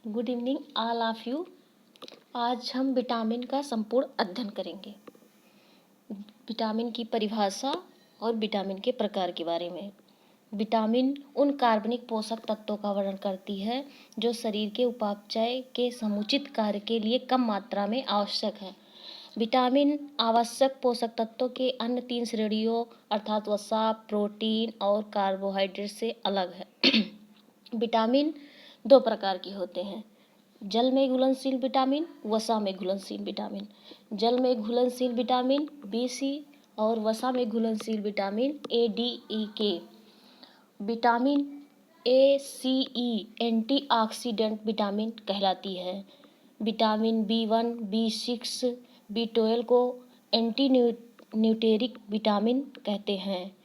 Good evening all of you. आज हम vitamin का संपूर्ण अध्ययन करेंगे। विटामिन की परिभाषा और विटामिन के प्रकार के बारे में। विटामिन उन कार्बनिक पोषक तत्वों का वर्णन करती है जो शरीर के उपापचय के समुचित कार्य के लिए कम मात्रा में आवश्यक है। विटामिन आवश्यक पोषक तत्वों के अन्य 3 श्रेणियों अर्थात वसा, प्रोटीन और कार्बोहाइड्रेट से अलग है। विटामिन 2 प्रकार के होते हैं, जल में घुलनशील विटामिन, वसा में घुलनशील विटामिन। जल में घुलनशील विटामिन B, C और वसा में घुलनशील vitamin A, D, E, K। Vitamin A, C, E antioxidant vitamin कहलाती है। विटामिन B1, B6, B12 को एंटी न्यूटेरिक विटामिन कहते हैं।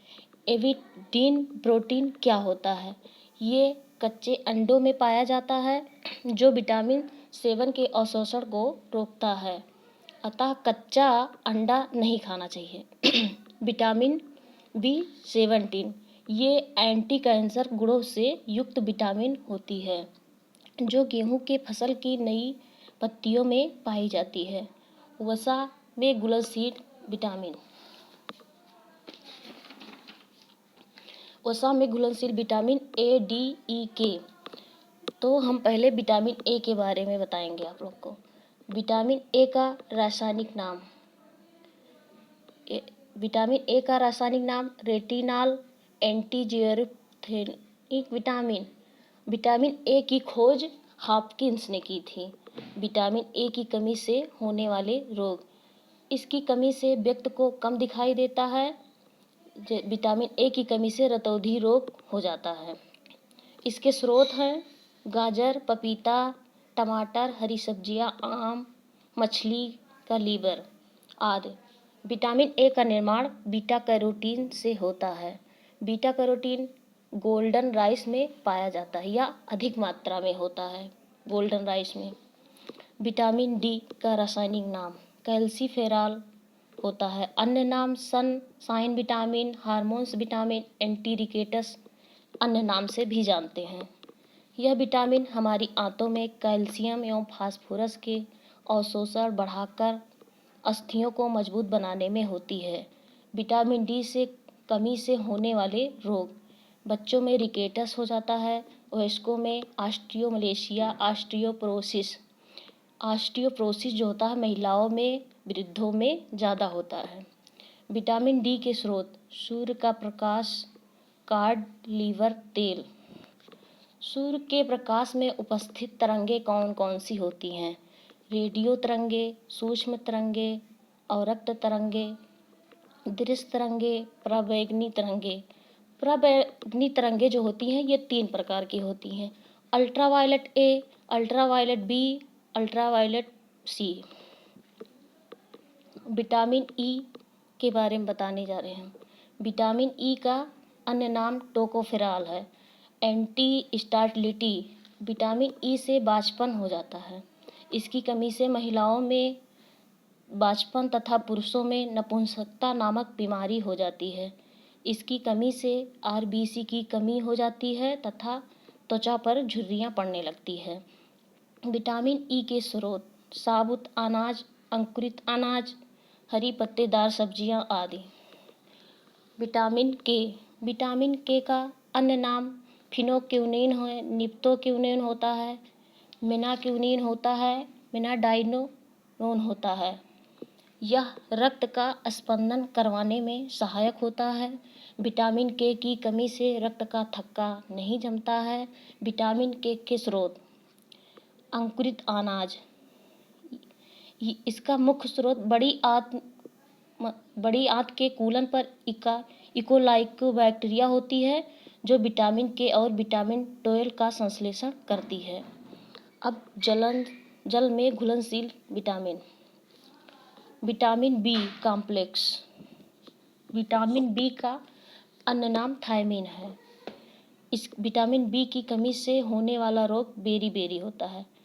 एविडीन प्रोटीन क्या होता है? ये कच्चे अंडों में पाया जाता है जो विटामिन सेवन के अवशोषण को रोकता है, अतः कच्चा अंडा नहीं खाना चाहिए। विटामिन B17 ये एंटी कैंसर गुणों से युक्त विटामिन होती है जो गेहूं के फसल की नई पत्तियों में पाई जाती है। वसा में घुलनशील विटामिन। वसा में घुलनशील vitamin A, D, E, K। तो हम पहले विटामिन ए के बारे में बताएंगे आप लोग को। विटामिन ए का रासायनिक नाम। विटामिन ए का रासायनिक नाम रेटिनॉल एंटीजियोरेथिक विटामिन। विटामिन ए की खोज हॉपकिंस ने की थी। विटामिन ए की कमी से होने वाले रोग। इसकी कमी से व्यक्ति को कम दिखाई देता है। विटामिन ए की कमी से रतौंधी रोग हो जाता है। इसके स्रोत हैं गाजर, पपीता, टमाटर, हरी सब्जियां, आम, मछली का लीवर आदि। विटामिन ए का निर्माण बीटा कैरोटीन से होता है। बीटा कैरोटीन गोल्डन राइस में पाया जाता है या अधिक मात्रा में होता है गोल्डन राइस में। विटामिन डी का रासायनिक नाम कैल्सीफेरॉल होता है। अन्य नाम साइन विटामिन, हार्मोन्स विटामिन, एंटीरिकेटस अन्य नाम से भी जानते हैं। यह विटामिन हमारी आंतों में कैल्शियम एवं फास्फोरस के अवशोषण बढ़ाकर अस्थियों को मजबूत बनाने में होती है। विटामिन डी से कमी से होने वाले रोग। बच्चों में रिकेटस हो जाता है। वयस्कों में ऑस्टियोमलेशिया, ऑस्टियोप्रोसिस जो होता है महिलाओं में, वृद्धों में ज़्यादा होता है। विटामिन डी के स्रोत सूर्य का प्रकाश, कार्ड लीवर तेल। सूर्य के प्रकाश में उपस्थित तरंगे कौन कौन सी होती हैं? रेडियो तरंगे, सूक्ष्म तरंगे, अवरक्त तरंगे, दृश्य तरंगे, पराबैंगनी तरंगे। पराबैंगनी तरंगे जो होती हैं ये 3 प्रकार की होती हैं, ultraviolet A, ultraviolet B, ultraviolet C. Vitamin E के बारे में बताने जा रहे हैं। विटामिन ई का अन्य नाम टोकोफेरॉल है। एंटी स्टार्टलिटी। विटामिन ई से बांझपन हो जाता है। इसकी कमी से महिलाओं में बांझपन तथा पुरुषों में नपुंसकता नामक बीमारी हो जाती है। इसकी कमी से आरबीसी की कमी हो जाती है तथा त्वचा पर झुर्रियाँ पड़ने लगती है। विटामिन ई के स्रोत साबुत अनाज, अंकुरित अनाज, हरी पत्तेदार सब्जियां आदि। विटामिन के का अन्य नाम फिनोक्यूनिन है, निप्टोक्यूनिन होता है, मिनाक्यूनिन होता है, मिनाडाइनोन होता है। यह रक्त का स्पंदन करवाने में सहायक होता है। विटामिन के की कमी से रक्त का थक्का नहीं जमता है। विटामिन के स्रोत अंकुरित अनाज। इसका मुख्य स्रोत बड़ी आंत के कूलन पर इकोलाइकोबैक्टीरिया होती है जो विटामिन के और विटामिन 12 का संश्लेषण करती है। अब जल में घुलनशील विटामिन। Vitamin B complex. Vitamin B का अन्य नाम थायमीन है। इस विटामिन बी की कमी से होने वाला रोग बेरी होता है।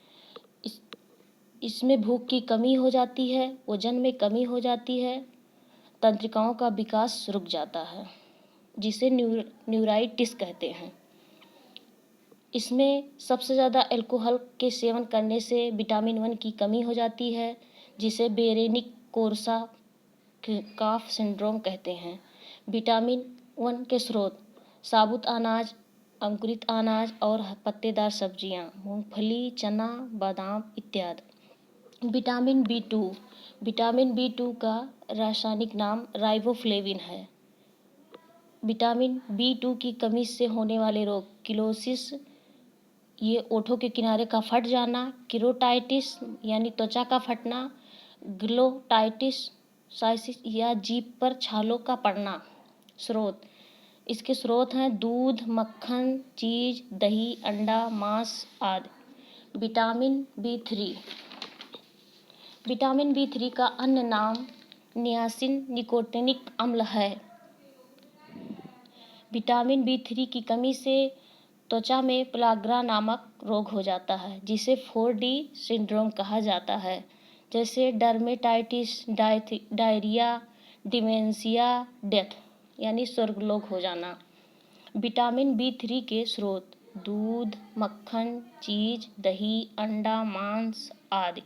इसमें भूख की कमी हो जाती है, वजन में कमी हो जाती है, तंत्रिकाओं का विकास रुक जाता है जिसे न्यूराइटिस कहते हैं। इसमें सबसे ज़्यादा अल्कोहल के सेवन करने से विटामिन 1 की कमी हो जाती है, जिसे बेरेनिक कोर्सा काफ सिंड्रोम कहते हैं। विटामिन 1 के स्रोत साबुत अनाज, अंकुरित अनाज और पत्तेदार सब्जियां, मूंगफली, चना, बादाम इत्यादि। विटामिन बी टू का रासायनिक नाम राइबोफ्लेविन है। विटामिन बी टू की कमी से होने वाले रोग किलोसिस, ये ओठों के किनारे का फट जाना, किरोटाइटिस यानी त्वचा का फटना, ग्लोटाइटिस साइसिस या जीभ पर छालों का पड़ना। इसके स्रोत हैं दूध, मक्खन, चीज, दही, अंडा, मांस आदि। विटामिन बी थ्री का अन्य नाम नियासिन निकोटिनिक अम्ल है। विटामिन बी थ्री की कमी से त्वचा में पेलाग्रा नामक रोग हो जाता है, जिसे 4D सिंड्रोम कहा जाता है, जैसे डर्मेटाइटिस, डायरिया, डिमेंशिया, डेथ यानी स्वर्गलोक हो जाना। विटामिन बी थ्री के स्रोत दूध, मक्खन, चीज, दही, अंडा, मांस आदि।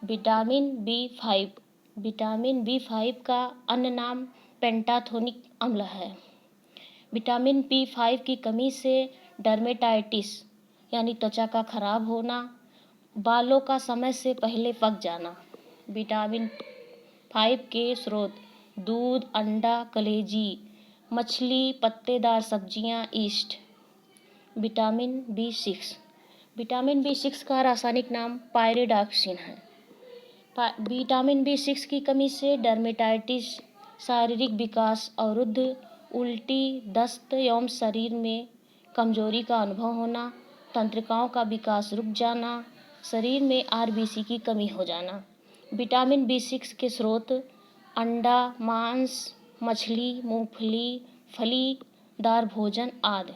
विटामिन बी फाइव का अन्य नाम पेंटाथोनिक अम्ल है। विटामिन बी फाइव की कमी से डर्मेटाइटिस यानी त्वचा का खराब होना, बालों का समय से पहले पक जाना। विटामिन 5 के स्रोत दूध, अंडा, कलेजी, मछली, पत्तेदार सब्जियां, ईस्ट। विटामिन बी सिक्स का रासायनिक नाम पायरिडॉक्सिन है। विटामिन बी सिक्स की कमी से डर्मेटाइटिस, शारीरिक विकास अवरुद्ध, उल्टी, दस्त एवं शरीर में कमजोरी का अनुभव होना, तंत्रिकाओं का विकास रुक जाना, शरीर में आरबीसी की कमी हो जाना। विटामिन बी सिक्स के स्रोत अंडा, मांस, मछली, मूंगफली, फलीदार भोजन आदि।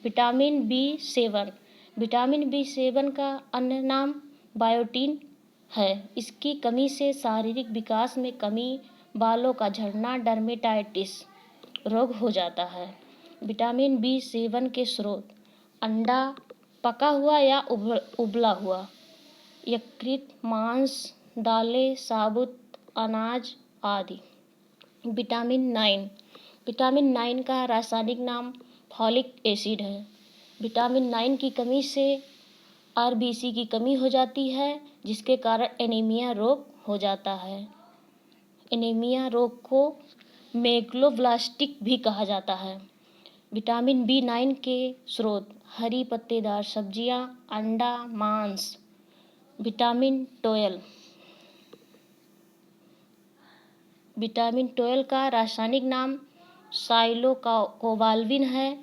विटामिन बी सेवन का अन्य नाम बायोटीन है। इसकी कमी से शारीरिक विकास में कमी, बालों का झड़ना, डर्मेटाइटिस रोग हो जाता है। विटामिन बी सेवन के स्रोत अंडा, पका हुआ या उबला हुआ, यकृत, मांस, दालें, साबुत अनाज आदि। विटामिन 9 का रासायनिक नाम फॉलिक एसिड है। विटामिन 9 की कमी से आरबीसी की कमी हो जाती है, जिसके कारण एनीमिया रोग हो जाता है। एनीमिया रोग को मेगलोब्लास्टिक भी कहा जाता है। विटामिन बी 9 के स्रोत हरी पत्तेदार सब्जियां, अंडा, मांस। विटामिन 12 का रासायनिक नाम साइलोकोबाल्विन है।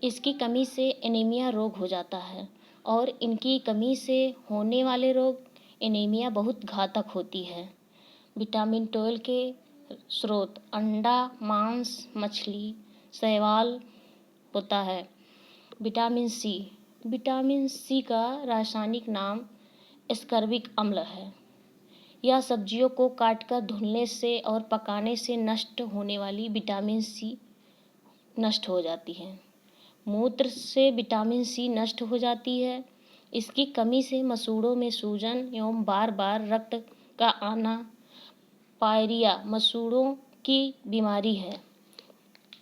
इसकी कमी से एनीमिया रोग हो जाता है और इनकी कमी से होने वाले रोग एनीमिया बहुत घातक होती है। विटामिन 12 के स्रोत अंडा, मांस, मछली, शैवाल होता है। विटामिन सी का रासायनिक नाम एस्कर्बिक अम्ल है। यह सब्जियों को काटकर धुलने से और पकाने से नष्ट होने वाली विटामिन सी नष्ट हो जाती है। मूत्र से विटामिन सी नष्ट हो जाती है। इसकी कमी से मसूड़ों में सूजन एवं बार बार रक्त का आना, पायरिया मसूड़ों की बीमारी है।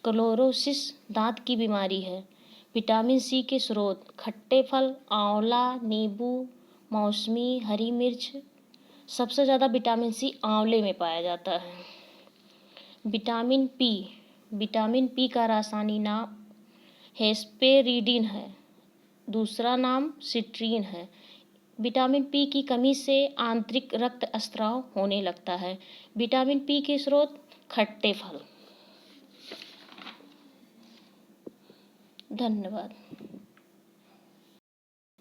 क्लोरोसिस दांत की बीमारी है। विटामिन सी के स्रोत खट्टे फल, आंवला, नींबू, मौसमी, हरी मिर्च। सबसे ज़्यादा विटामिन सी आंवले में पाया जाता है। विटामिन पी का रासायनिक नाम हेस्पेरिडिन है। दूसरा नाम सिट्रीन है। विटामिन पी की कमी से आंतरिक रक्त स्राव होने लगता है। विटामिन पी के स्रोत खट्टे फल। धन्यवाद।